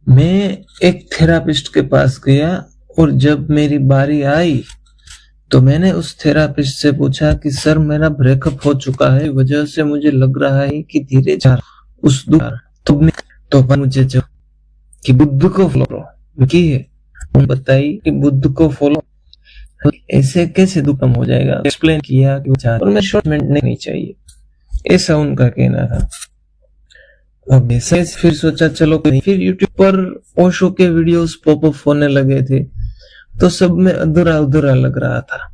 मैं एक थेरापिस्ट के पास गया और जब मेरी बारी आई तो मैंने उस थेरापिस्ट से पूछा कि सर मेरा ब्रेकअप हो चुका है, वजह से मुझे लग रहा है कि धीरे जा उस दुख तो मुझे जो कि बुद्ध को फॉलो की है, बताई कि बुद्ध को फॉलो ऐसे कैसे दुख कम हो जाएगा। एक्सप्लेन किया कि और मैं शॉर्टमेंट नहीं चाहिए, ऐसा उनका कहना था। अब ऐसे फिर सोचा चलो फिर यूट्यूब पर ओशो के वीडियोस पॉपअप होने लगे थे तो सब में अधूरा अधूरा लग रहा था।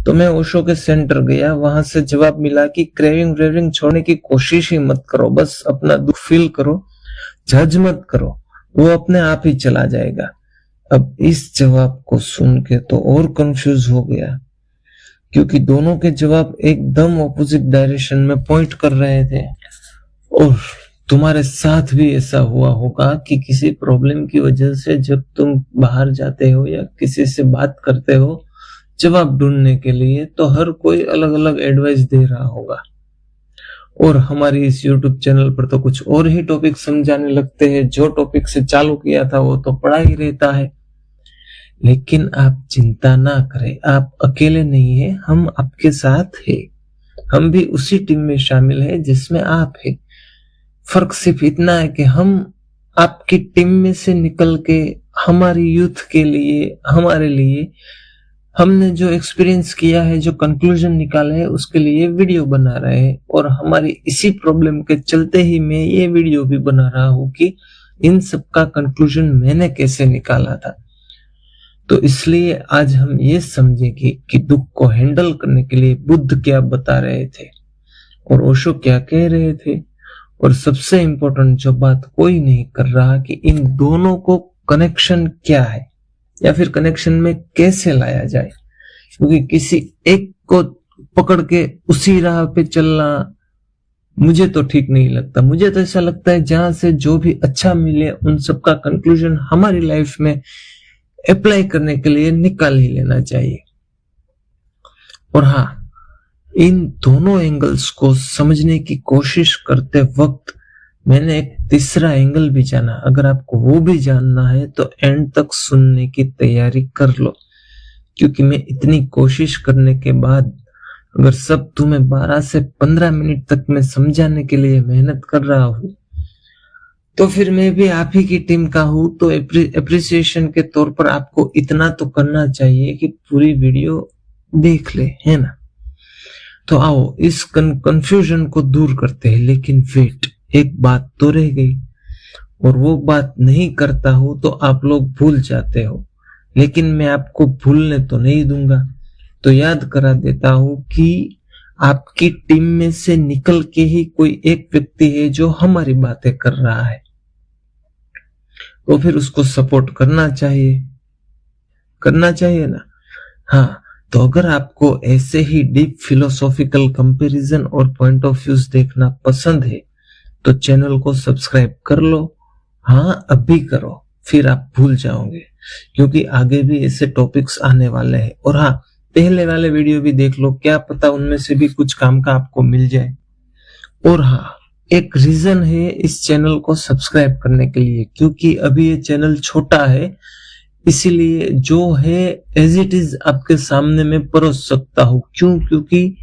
तो मैं ओशो के सेंटर गया, वहां से जवाब मिला कि क्रेविंग व्रेविंग छोड़ने की कोशिश ही मत करो, बस अपना दुख फील करो, जज मत करो, वो अपने आप ही चला जाएगा। अब इस जवाब को सुन के तो और कंफ्यूज हो गया, क्योंकि दोनों के जवाब एकदम ऑपोजिट डायरेक्शन में पॉइंट कर रहे थे। और तुम्हारे साथ भी ऐसा हुआ होगा कि किसी प्रॉब्लम की वजह से जब तुम बाहर जाते हो या किसी से बात करते हो जवाब ढूंढने के लिए, तो हर कोई अलग अलग एडवाइस दे रहा होगा। और हमारी इस YouTube चैनल पर तो कुछ और ही टॉपिक समझाने लगते हैं, जो टॉपिक से चालू किया था वो तो पड़ा ही रहता है। लेकिन आप चिंता ना करें, आप अकेले नहीं है, हम आपके साथ है, हम भी उसी टीम में शामिल है जिसमें आप है। फर्क सिर्फ इतना है कि हम आपकी टीम में से निकल के हमारी यूथ के लिए, हमारे लिए हमने जो एक्सपीरियंस किया है, जो कंक्लूजन निकाले है, उसके लिए वीडियो बना रहे हैं। और हमारी इसी प्रॉब्लम के चलते ही मैं ये वीडियो भी बना रहा हूं कि इन सब का कंक्लूजन मैंने कैसे निकाला था। तो इसलिए आज हम ये समझेंगे कि दुख को हैंडल करने के लिए बुद्ध क्या बता रहे थे और ओशो क्या कह रहे थे, और सबसे इंपॉर्टेंट जो बात कोई नहीं कर रहा कि इन दोनों को कनेक्शन क्या है या फिर कनेक्शन में कैसे लाया जाए। क्योंकि किसी एक को पकड़ के उसी राह पे चलना मुझे तो ठीक नहीं लगता। मुझे तो ऐसा लगता है जहां से जो भी अच्छा मिले उन सब का कंक्लूजन हमारी लाइफ में अप्लाई करने के लिए निकाल ही लेना चाहिए। और हाँ, इन दोनों एंगल्स को समझने की कोशिश करते वक्त मैंने एक तीसरा एंगल भी जाना। अगर आपको वो भी जानना है तो एंड तक सुनने की तैयारी कर लो, क्योंकि मैं इतनी कोशिश करने के बाद अगर सब तुम्हें 12 से 15 मिनट तक मैं समझाने के लिए मेहनत कर रहा हूं तो फिर मैं भी आप ही की टीम का हूं। तो एप्रिसिएशन के तौर पर आपको इतना तो करना चाहिए कि पूरी वीडियो देख ले, है ना। तो आओ इस कंफ्यूजन को दूर करते हैं। लेकिन वेट, एक बात तो रह गई, और वो बात नहीं करता हूं तो आप लोग भूल जाते हो, लेकिन मैं आपको भूलने तो नहीं दूंगा। तो याद करा देता हूं कि आपकी टीम में से निकल के ही कोई एक व्यक्ति है जो हमारी बातें कर रहा है, तो फिर उसको सपोर्ट करना चाहिए ना। हाँ, तो अगर आपको ऐसे ही डीप फिलोसॉफिकल कंपैरिजन और पॉइंट ऑफ व्यूज देखना पसंद है तो चैनल को सब्सक्राइब कर लो। हाँ, अभी करो, फिर आप भूल जाओगे, क्योंकि आगे भी ऐसे टॉपिक्स आने वाले हैं। और हाँ, पहले वाले वीडियो भी देख लो, क्या पता उनमें से भी कुछ काम का आपको मिल जाए। और हाँ, एक रीजन है इस चैनल को सब्सक्राइब करने के लिए, क्योंकि अभी ये चैनल छोटा है, इसीलिए जो है एज इट इज आपके सामने में परोस सकता हूं। क्यों? क्योंकि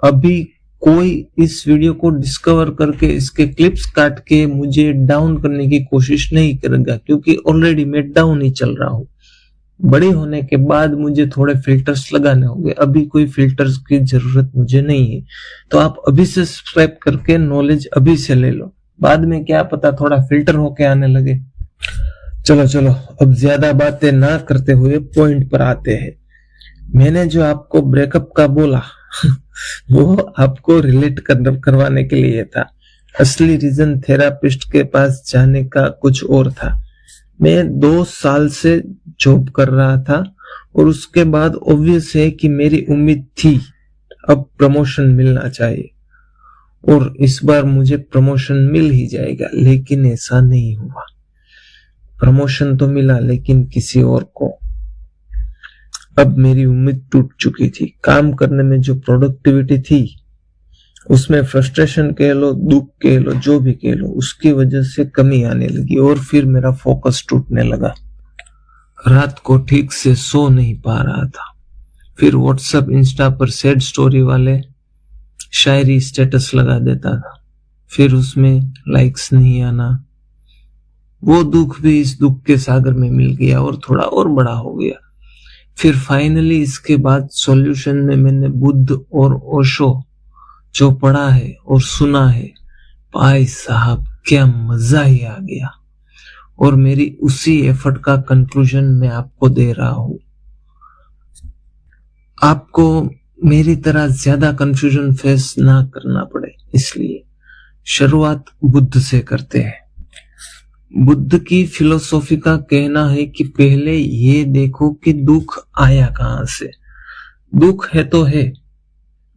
अभी कोई इस वीडियो को डिस्कवर करके इसके क्लिप्स काट के मुझे डाउन करने की कोशिश नहीं करेगा, क्योंकि ऑलरेडी मैं डाउन ही चल रहा हूं। बड़े होने के बाद मुझे थोड़े फिल्टर्स लगाने होंगे, अभी कोई फिल्टर्स की जरूरत मुझे नहीं है। तो आप अभी से सब्सक्राइब करके नॉलेज अभी से ले लो, बाद में क्या पता थोड़ा फिल्टर होके आने लगे। चलो अब ज्यादा बातें ना करते हुए पॉइंट पर आते हैं। मैंने जो आपको ब्रेकअप का बोला वो आपको रिलेट करवाने के लिए था। असली रीजन थेरापिस्ट के पास जाने का कुछ और था। मैं 2 साल से जॉब कर रहा था और उसके बाद ऑब्वियस है कि मेरी उम्मीद थी अब प्रमोशन मिलना चाहिए और इस बार मुझे प्रमोशन मिल ही जाएगा, लेकिन ऐसा नहीं हुआ। प्रमोशन तो मिला, लेकिन किसी और को। अब मेरी उम्मीद टूट चुकी थी। काम करने में जो प्रोडक्टिविटी थी उसमें फ्रस्ट्रेशन कह लो, दुख कह लो, जो भी कह लो, उसकी वजह से कमी आने लगी और फिर मेरा फोकस टूटने लगा। रात को ठीक से सो नहीं पा रहा था। फिर व्हाट्सएप इंस्टा पर सैड स्टोरी वाले शायरी स्टेटस लगा देता था, फिर उसमें लाइक्स नहीं आना। वो दुख भी इस दुख के सागर में मिल गया और थोड़ा और बड़ा हो गया। फिर फाइनली इसके बाद सॉल्यूशन में मैंने बुद्ध और ओशो जो पढ़ा है और सुना है, भाई साहब क्या मजा ही आ गया। और मेरी उसी एफर्ट का कंक्लूजन मैं आपको दे रहा हूं। आपको मेरी तरह ज्यादा कंफ्यूजन फेस ना करना पड़े, इसलिए शुरुआत बुद्ध से करते हैं। बुद्ध की फिलोसॉफी का कहना है कि पहले ये देखो कि दुख आया कहां से। दुख है तो है,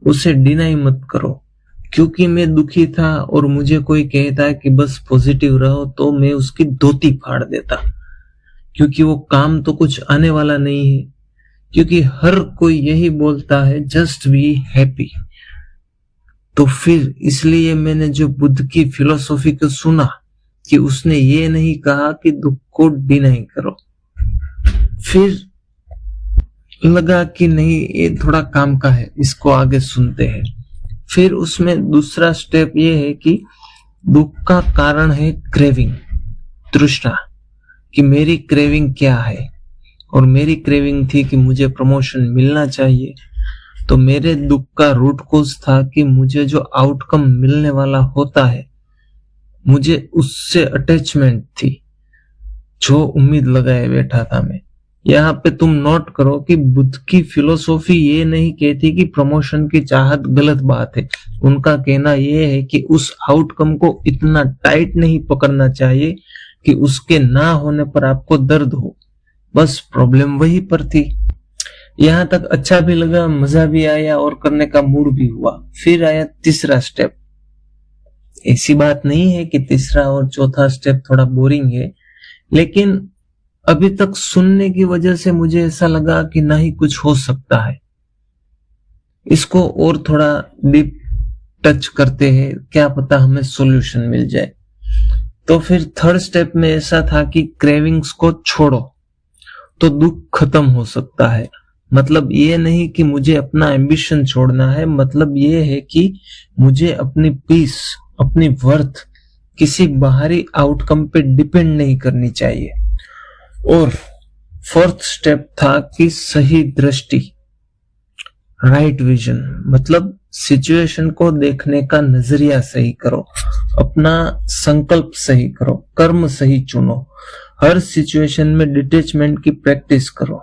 उसे डिनाई मत करो। क्योंकि मैं दुखी था और मुझे कोई कहता है कि बस पॉजिटिव रहो, तो मैं उसकी धोती फाड़ देता, क्योंकि वो काम तो कुछ आने वाला नहीं है। क्योंकि हर कोई यही बोलता है जस्ट बी हैप्पी। तो फिर इसलिए मैंने जो बुद्ध की फिलोसॉफी को सुना कि उसने ये नहीं कहा कि दुख को डिनाई करो, फिर लगा कि नहीं ये थोड़ा काम का है, इसको आगे सुनते हैं। फिर उसमें दूसरा स्टेप ये है कि दुख का कारण है क्रेविंग, तृष्णा, कि मेरी क्रेविंग क्या है। और मेरी क्रेविंग थी कि मुझे प्रमोशन मिलना चाहिए। तो मेरे दुख का रूट कोज था कि मुझे जो आउटकम मिलने वाला होता है, मुझे उससे अटैचमेंट थी, जो उम्मीद लगाए बैठा था मैं। यहाँ पे तुम नोट करो कि बुद्ध की फिलोसॉफी ये नहीं कहती कि प्रमोशन की चाहत गलत बात है। उनका कहना यह है कि उस आउटकम को इतना टाइट नहीं पकड़ना चाहिए कि उसके ना होने पर आपको दर्द हो। बस प्रॉब्लम वही पर थी। यहाँ तक अच्छा भी लगा, मजा भी आया और करने का मूड भी हुआ। फिर आया तीसरा स्टेप। ऐसी बात नहीं है कि तीसरा और चौथा स्टेप थोड़ा बोरिंग है, लेकिन अभी तक सुनने की वजह से मुझे ऐसा लगा कि नहीं कुछ हो सकता है। इसको और थोड़ा डीप टच करते हैं, क्या पता हमें सॉल्यूशन मिल जाए। तो फिर थर्ड स्टेप में ऐसा था कि क्रेविंग्स को छोड़ो तो दुख खत्म हो सकता है। मतलब ये नहीं कि मुझे अपना एम्बिशन छोड़ना है, मतलब ये है कि मुझे अपनी पीस, अपनी वर्थ किसी बाहरी आउटकम पे डिपेंड नहीं करनी चाहिए। और फोर्थ स्टेप था कि सही दृष्टि, राइट विजन, मतलब सिचुएशन को देखने का नजरिया सही करो, अपना संकल्प सही करो, कर्म सही चुनो, हर सिचुएशन में डिटैचमेंट की प्रैक्टिस करो।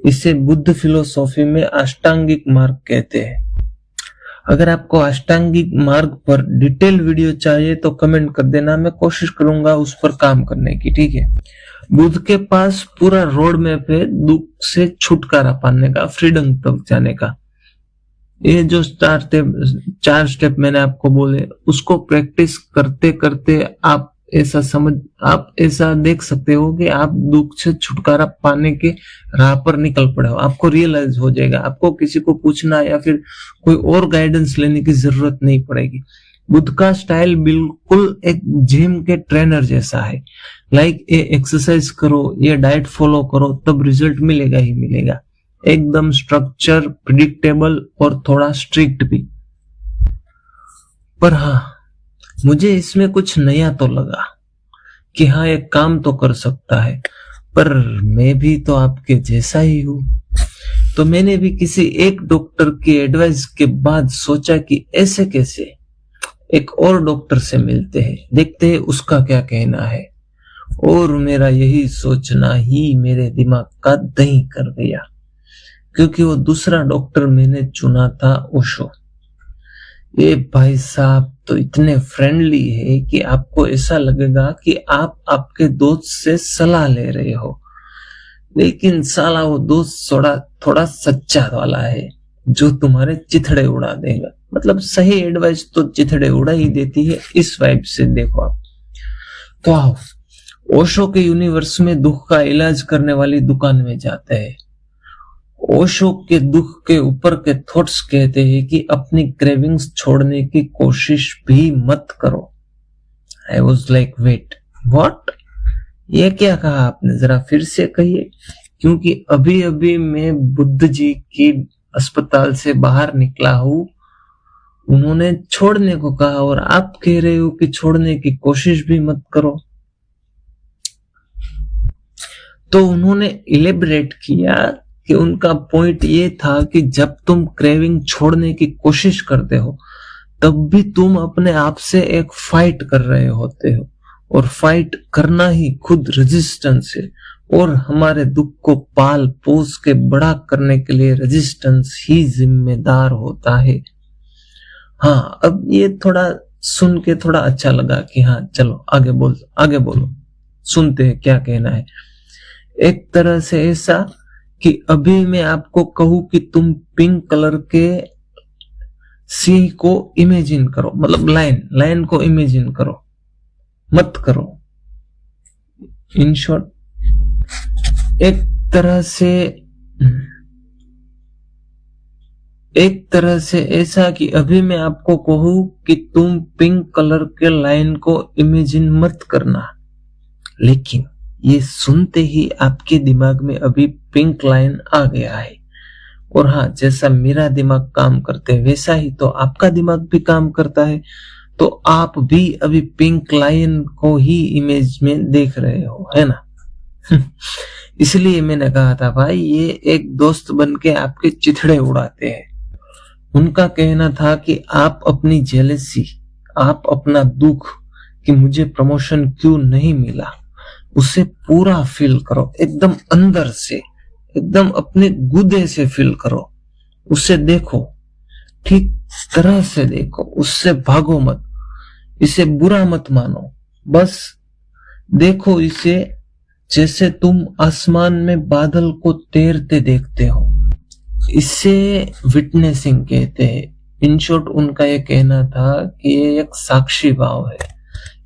इसे बुद्ध फिलोसॉफी में अष्टांगिक मार्ग कहते हैं। अगर आपको अष्टांगिक मार्ग पर डिटेल वीडियो चाहिए तो कमेंट कर देना, मैं कोशिश करूंगा उस पर काम करने की, ठीक है। बुद्ध के पास पूरा रोड मैप है दुख से छुटकारा पाने का, फ्रीडम तक जाने का। ये जो चार स्टेप मैंने आपको बोले, उसको प्रैक्टिस करते करते आप ऐसा देख सकते हो कि आप दुख से छुटकारा पाने के राह पर निकल पड़े हो। आपको रियलाइज हो जाएगा, आपको किसी को पूछना या फिर कोई और गाइडेंस लेने की जरूरत नहीं पड़ेगी। बुद्ध का स्टाइल बिल्कुल एक जिम के ट्रेनर जैसा है। लाइक ये एक्सरसाइज करो, ये डाइट फॉलो करो, तब रिजल्ट मिलेगा ही मिलेगा। एकदम स्ट्रक्चर, प्रिडिक्टेबल और थोड़ा स्ट्रिक्ट भी। पर हाँ, मुझे इसमें कुछ नया तो लगा कि हाँ एक काम तो कर सकता है, पर मैं भी तो आपके जैसा ही हूं। तो मैंने भी किसी एक डॉक्टर की एडवाइस के बाद सोचा कि ऐसे कैसे, एक और डॉक्टर से मिलते हैं, देखते हैं उसका क्या कहना है। और मेरा यही सोचना ही मेरे दिमाग का दही कर गया, क्योंकि वो दूसरा डॉक्टर मैंने चुना था ओशो। ये भाई साहब तो इतने फ्रेंडली है कि आपको ऐसा लगेगा कि आप आपके दोस्त से सलाह ले रहे हो, लेकिन साला वो दोस्त थोड़ा सच्चा वाला है जो तुम्हारे चिथड़े उड़ा देगा। मतलब सही एडवाइस तो चिथड़े उड़ा ही देती है, इस वाइब से देखो आप। तो आओ ओशो के यूनिवर्स में दुख का इलाज करने वाली दुकान में जाते हैं। ओशो के दुख के ऊपर के थॉट्स कहते हैं कि अपनी क्रेविंग्स छोड़ने की कोशिश भी मत करो। I was like wait what, ये क्या कहा आपने, जरा फिर से कहिए, क्योंकि अभी अभी मैं बुद्ध जी की अस्पताल से बाहर निकला हूं, उन्होंने छोड़ने को कहा और आप कह रहे हो कि छोड़ने की कोशिश भी मत करो। तो उन्होंने इलेबरेट किया कि उनका पॉइंट ये था कि जब तुम क्रेविंग छोड़ने की कोशिश करते हो तब भी तुम अपने आप से एक फाइट कर रहे होते हो, और फाइट करना ही खुद रेजिस्टेंस है, और हमारे दुख को पाल पोस के बड़ा करने के लिए रेजिस्टेंस ही जिम्मेदार होता है। हाँ, अब ये थोड़ा सुन के थोड़ा अच्छा लगा कि हाँ चलो आगे बोलो, सुनते हैं क्या कहना है। एक तरह से ऐसा कि अभी मैं आपको कहूं कि तुम पिंक कलर के सी को इमेजिन करो, मतलब लाइन को इमेजिन करो, मत करो। इन शॉर्ट एक तरह से ऐसा कि अभी मैं आपको कहूं कि तुम पिंक कलर के लाइन को इमेजिन मत करना, लेकिन ये सुनते ही आपके दिमाग में अभी पिंक लाइन आ गया है। और हाँ, जैसा मेरा दिमाग काम करते है वैसा ही तो आपका दिमाग भी काम करता है, तो आप भी अभी पिंक लाइन को ही इमेज में देख रहे हो, है ना। इसलिए मैंने कहा था भाई ये एक दोस्त बन के आपके चिथड़े उड़ाते हैं। उनका कहना था कि आप अपनी जेलसी, आप अपना दुख कि मुझे प्रमोशन क्यों नहीं मिला, उसे पूरा फील करो, एकदम अंदर से, एकदम अपने गुदे से फील करो, उसे देखो, ठीक तरह से देखो, उससे भागो मत, इसे बुरा मत मानो, बस देखो इसे जैसे तुम आसमान में बादल को तैरते देखते हो। इसे विटनेसिंग कहते हैं। इन शॉर्ट उनका ये कहना था कि ये एक साक्षी भाव है।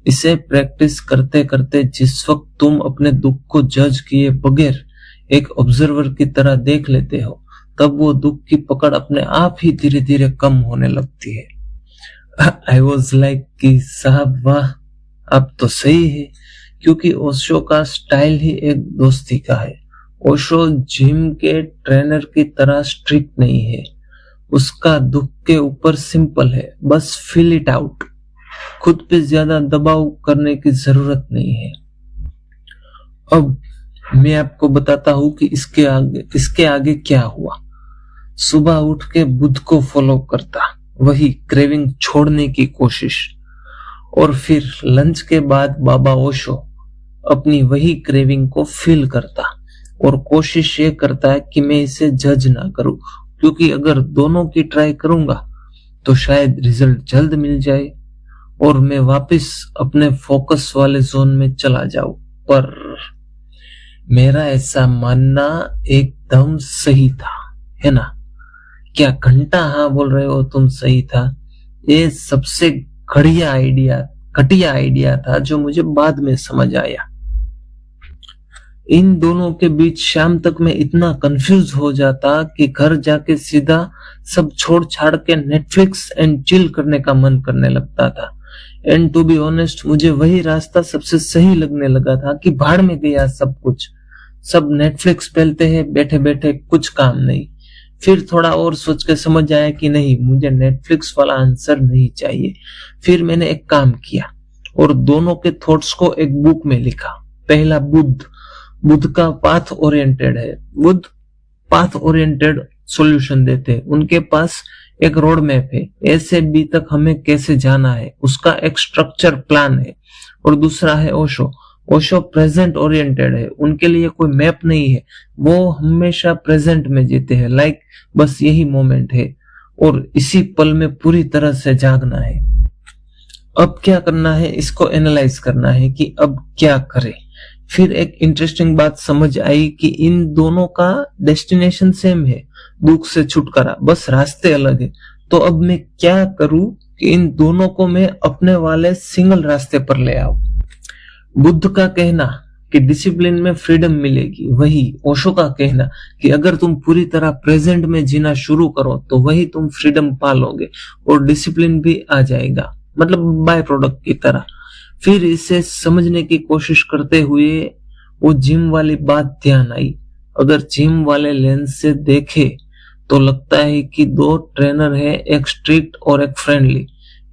इसे प्रैक्टिस करते करते जिस वक्त तुम अपने दुख को जज किए बगैर एक ऑब्जर्वर की तरह देख लेते हो, तब वो दुख की पकड़ अपने आप ही धीरे धीरे कम होने लगती है। आई वॉज लाइक कि साहब वाह, अब तो सही है, क्योंकि ओशो का स्टाइल ही एक दोस्ती का है। ओशो जिम के ट्रेनर की तरह स्ट्रिक्ट नहीं है, उसका दुख के ऊपर सिंपल है, बस फील इट आउट, खुद पे ज्यादा दबाव करने की जरूरत नहीं है। अब मैं आपको बताता हूं कि इसके आगे क्या हुआ। सुबह उठ के बुद्ध को फॉलो करता, वही क्रेविंग छोड़ने की कोशिश, और फिर लंच के बाद बाबा ओशो अपनी वही क्रेविंग को फील करता और कोशिश ये करता है कि मैं इसे जज ना करूं, क्योंकि अगर दोनों की ट्राई करूंगा तो शायद रिजल्ट जल्द मिल जाए और मैं वापस अपने फोकस वाले जोन में चला जाऊं। पर मेरा ऐसा मानना एकदम सही था, है ना। क्या घंटा हाँ बोल रहे हो तुम, सही था। ये सबसे घटिया आइडिया था जो मुझे बाद में समझ आया। इन दोनों के बीच शाम तक मैं इतना कंफ्यूज हो जाता कि घर जाके सीधा सब छोड़ छाड़ के नेटफ्लिक्स एंड चिल करने का मन करने लगता था। एंड टू बी ऑनेस्ट, मुझे वही रास्ता सबसे सही लगने लगा था कि भाड़ में गया सब कुछ, सब नेटफ्लिक्स पेलते हैं बैठे बैठे, कुछ काम नहीं। फिर थोड़ा और सोच के समझ आया कि नहीं, मुझे नेटफ्लिक्स वाला आंसर नहीं चाहिए। फिर मैंने एक काम किया और दोनों के थॉट्स को एक बुक में लिखा। पहला बुद्ध का पाथ ओरिएंटेड है, बुद्ध पाथ ओरिएंटेड सॉल्यूशन देते हैं, उनके पास एक रोड मैप है, ए से बी तक हमें कैसे जाना है, उसका एक स्ट्रक्चर प्लान है। और दूसरा है ओशो प्रेजेंट ओरिएंटेड है, उनके लिए कोई मैप नहीं है, वो हमेशा प्रेजेंट में जीते हैं, लाइक बस यही मोमेंट है और इसी पल में पूरी तरह से जागना है। अब क्या करना है, इसको एनालाइज करना है कि अब क्या करें। फिर एक इंटरेस्टिंग बात समझ आई कि इन दोनों का डेस्टिनेशन सेम है, दुख से छुटकारा, बस रास्ते अलग है। तो अब मैं क्या करूं कि इन दोनों को मैं अपने वाले सिंगल रास्ते पर ले आऊं। बुद्ध का कहना कि डिसिप्लिन में फ्रीडम मिलेगी। वही ओशो का कहना कि अगर तुम पूरी तरह प्रेजेंट में जीना शुरू करो तो वही तुम फ्रीडम पालोगे और डिसिप्लिन भी आ जाएगा, मतलब बाय प्रोडक्ट की तरह। फिर इसे समझने की कोशिश करते हुए वो जिम वाली बात ध्यान आई। अगर जिम वाले लेंस से देखे तो लगता है कि दो ट्रेनर है, एक स्ट्रिक्ट और एक फ्रेंडली।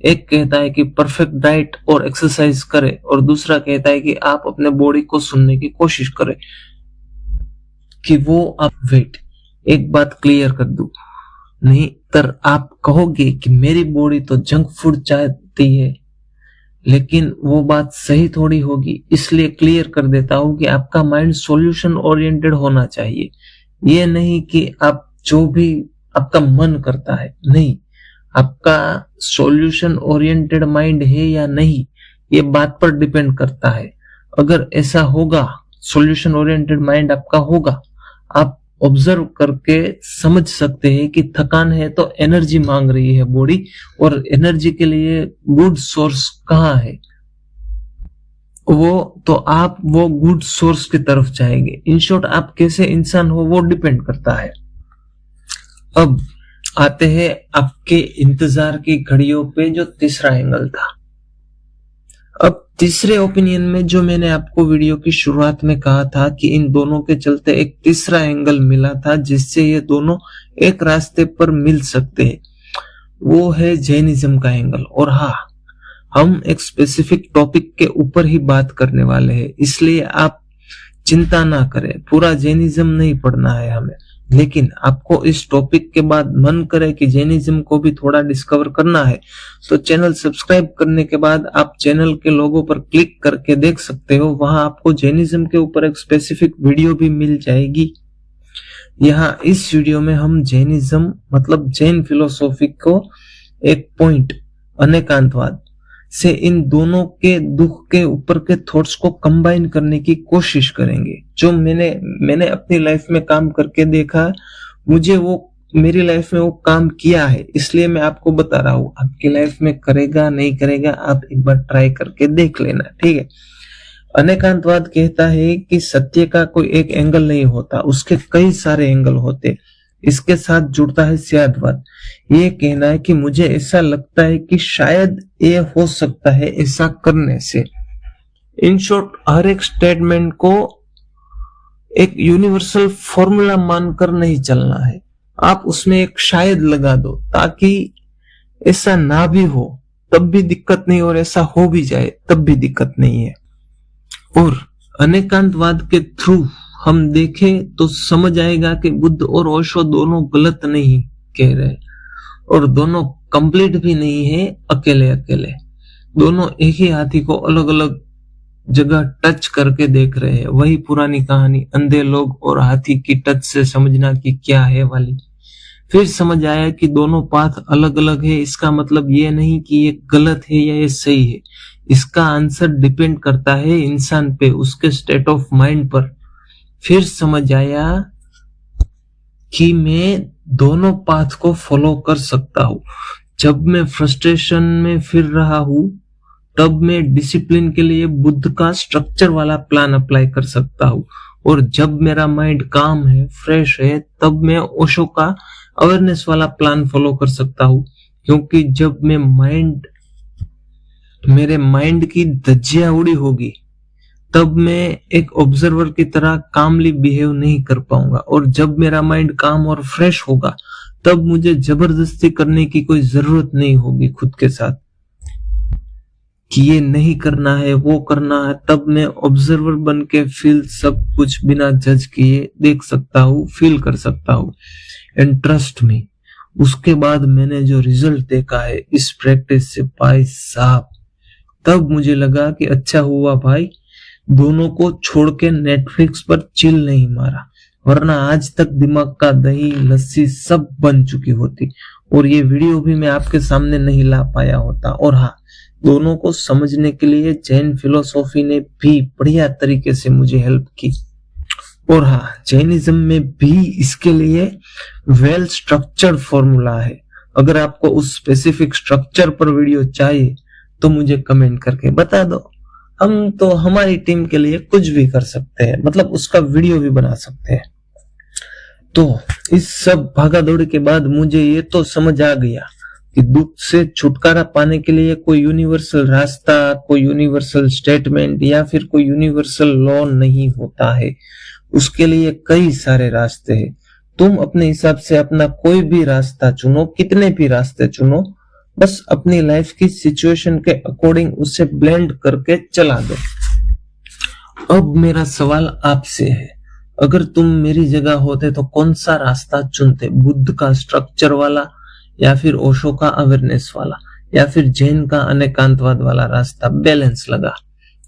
एक कहता है कि परफेक्ट डाइट और एक्सरसाइज करें और दूसरा कहता है कि आप अपने बॉडी को सुनने की कोशिश करें कि वो आप वेट। एक बात क्लियर कर दूं, नहीं तर आप कहोगे कि मेरी बॉडी तो जंक फूड चाहती है, लेकिन वो बात सही थोड़ी होगी। इसलिए क्लियर कर देता हूं कि आपका माइंड सॉल्यूशन ओरिएंटेड होना चाहिए। ये नहीं कि आप जो भी आपका मन करता है, नहीं, आपका सॉल्यूशन ओरिएंटेड माइंड है या नहीं, ये बात पर डिपेंड करता है। अगर ऐसा होगा, सॉल्यूशन ओरिएंटेड माइंड आपका होगा, आप ऑब्जर्व करके समझ सकते हैं कि थकान है तो एनर्जी मांग रही है बॉडी, और एनर्जी के लिए गुड सोर्स कहाँ है, वो तो आप वो गुड सोर्स की तरफ जाएंगे। इन शॉर्ट, आप कैसे इंसान हो वो डिपेंड करता है। अब आते हैं आपके इंतजार की घड़ियों पे, जो तीसरा एंगल था। अब तीसरे ओपिनियन में जो मैंने आपको वीडियो की शुरुआत में कहा था कि इन दोनों के चलते एक तीसरा एंगल मिला था जिससे ये दोनों एक रास्ते पर मिल सकते हैं, वो है जैनिज्म का एंगल। और हाँ, हम एक स्पेसिफिक टॉपिक के ऊपर ही बात करने वाले हैं, इसलिए आप चिंता ना करें, पूरा जैनिज्म नहीं पढ़ना है हमें। लेकिन आपको इस टॉपिक के बाद मन करे कि जैनिज्म को भी थोड़ा डिस्कवर करना है, तो चैनल सब्सक्राइब करने के बाद आप चैनल के लोगो पर क्लिक करके देख सकते हो। वहां आपको जैनिज्म के ऊपर एक स्पेसिफिक वीडियो भी मिल जाएगी। यहाँ इस वीडियो में हम जैनिज्म मतलब जैन फिलोसॉफी को एक पॉइंट अनेकांतवाद से इन दोनों के दुख के ऊपर के थॉट्स को कंबाइन करने की कोशिश करेंगे। जो मैंने अपनी लाइफ में काम करके देखा, मुझे वो मेरी लाइफ में वो काम किया है, इसलिए मैं आपको बता रहा हूँ। आपकी लाइफ में करेगा नहीं करेगा, आप एक बार ट्राई करके देख लेना, ठीक है। अनेकांतवाद कहता है कि सत्य का कोई एक एंगल नहीं होता, उसके कई सारे एंगल होते। इसके साथ जुड़ता है सियादवाद। ये कहना है कि मुझे ऐसा लगता है कि शायद ये हो सकता है ऐसा करने से। इन शॉर्ट, हर एक स्टेटमेंट को एक यूनिवर्सल फॉर्मूला मानकर नहीं चलना है, आप उसमें एक शायद लगा दो ताकि ऐसा ना भी हो तब भी दिक्कत नहीं, और ऐसा हो भी जाए तब भी दिक्कत नहीं है। और अनेकांतवाद के थ्रू हम देखें तो समझ आएगा कि बुद्ध और ओशो दोनों गलत नहीं कह रहे, और दोनों कंप्लीट भी नहीं है अकेले अकेले। दोनों एक ही हाथी को अलग अलग जगह टच करके देख रहे हैं। वही पुरानी कहानी, अंधे लोग और हाथी की टच से समझना कि क्या है वाली। फिर समझ आया कि दोनों पाथ अलग अलग है। इसका मतलब ये नहीं कि ये गलत है या ये सही है, इसका आंसर डिपेंड करता है इंसान पे, उसके स्टेट ऑफ माइंड पर। फिर समझ आया कि मैं दोनों पाथ को फॉलो कर सकता हूँ। जब मैं फ्रस्ट्रेशन में फिर रहा हूँ तब मैं डिसिप्लिन के लिए बुद्ध का स्ट्रक्चर वाला प्लान अप्लाई कर सकता हूँ, और जब मेरा माइंड काम है, फ्रेश है, तब मैं ओशो का अवेयरनेस वाला प्लान फॉलो कर सकता हूँ। क्योंकि जब मेरे माइंड की धज्जियां उड़ी होगी तब मैं एक ऑब्जर्वर की तरह कामली बिहेव नहीं कर पाऊंगा, और जब मेरा माइंड काम और फ्रेश होगा तब मुझे जबरदस्ती करने की कोई जरूरत नहीं होगी खुद के साथ कि ये नहीं करना है वो करना है। तब मैं ऑब्जर्वर बन के फील सब कुछ बिना जज किए देख सकता हूँ, फील कर सकता हूँ। एंड ट्रस्ट मी, उसके बाद मैंने जो रिजल्ट देखा है इस प्रैक्टिस से, भाई साहब, तब मुझे लगा कि अच्छा हुआ भाई दोनों को छोड़ के नेटफ्लिक्स पर चिल नहीं मारा, वरना आज तक दिमाग का दही लस्सी सब बन चुकी होती और ये वीडियो भी मैं आपके सामने नहीं ला पाया होता। और हाँ, दोनों को समझने के लिए जैन फिलोसॉफी ने भी बढ़िया तरीके से मुझे हेल्प की। और हाँ, जैनिज्म में भी इसके लिए वेल स्ट्रक्चर्ड फॉर्मूला है। अगर आपको उस स्पेसिफिक स्ट्रक्चर पर वीडियो चाहिए तो मुझे कमेंट करके बता दो। हम तो हमारी टीम के लिए कुछ भी कर सकते हैं, मतलब उसका वीडियो भी बना सकते हैं। तो इस सब भागा दौड़ी के बाद मुझे ये तो समझ आ गया कि दुख से छुटकारा पाने के लिए कोई यूनिवर्सल रास्ता, कोई यूनिवर्सल स्टेटमेंट या फिर कोई यूनिवर्सल लॉ नहीं होता है। उसके लिए कई सारे रास्ते हैं। तुम अपने हिसाब से अपना कोई भी रास्ता चुनो, कितने भी रास्ते चुनो, बस अपनी लाइफ की सिचुएशन के अकॉर्डिंग उसे ब्लेंड करके चला दो। अब मेरा सवाल आपसे है, अगर तुम मेरी जगह होते तो कौन सा रास्ता चुनते? बुद्ध का स्ट्रक्चर वाला, या फिर ओशो का अवेयरनेस वाला, या फिर जैन का अनेकांतवाद वाला रास्ता बैलेंस लगा?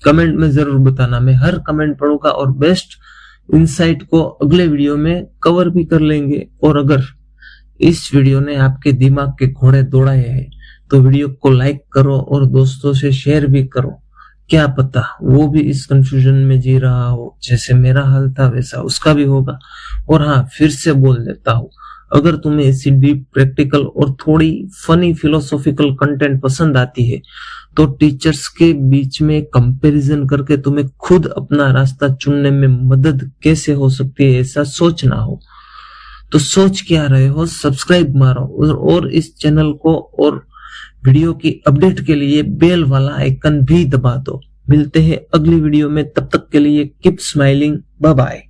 कमेंट में जरूर बताना, मैं हर कमेंट पढ़ूंगा और बेस्ट इंसाइट को अगले वीडियो में कवर भी कर लेंगे। और अगर इस वीडियो ने आपके दिमाग के घोड़े दौड़ाए हैं तो वीडियो को लाइक करो और दोस्तों से शेयर भी करो। क्या पता वो भी इस कंफ्यूजन में जी रहा हो, जैसे मेरा हाल था वैसा उसका भी होगा। और हाँ, फिर से बोल देता हूँ, अगर तुम्हें ऐसी डीप, प्रैक्टिकल और थोड़ी फनी फिलोसॉफिकल कंटेंट पसंद आती है तो टीचर्स के बीच में कंपैरिजन करके तुम्हें खुद अपना रास्ता चुनने में मदद कैसे हो सकती है, ऐसा सोचना हो तो सोच क्या रहे हो, सब्सक्राइब मारो और इस चैनल को और वीडियो की अपडेट के लिए बेल वाला आइकन भी दबा दो। मिलते हैं अगली वीडियो में, तब तक के लिए कीप स्माइलिंग, बाय बाय।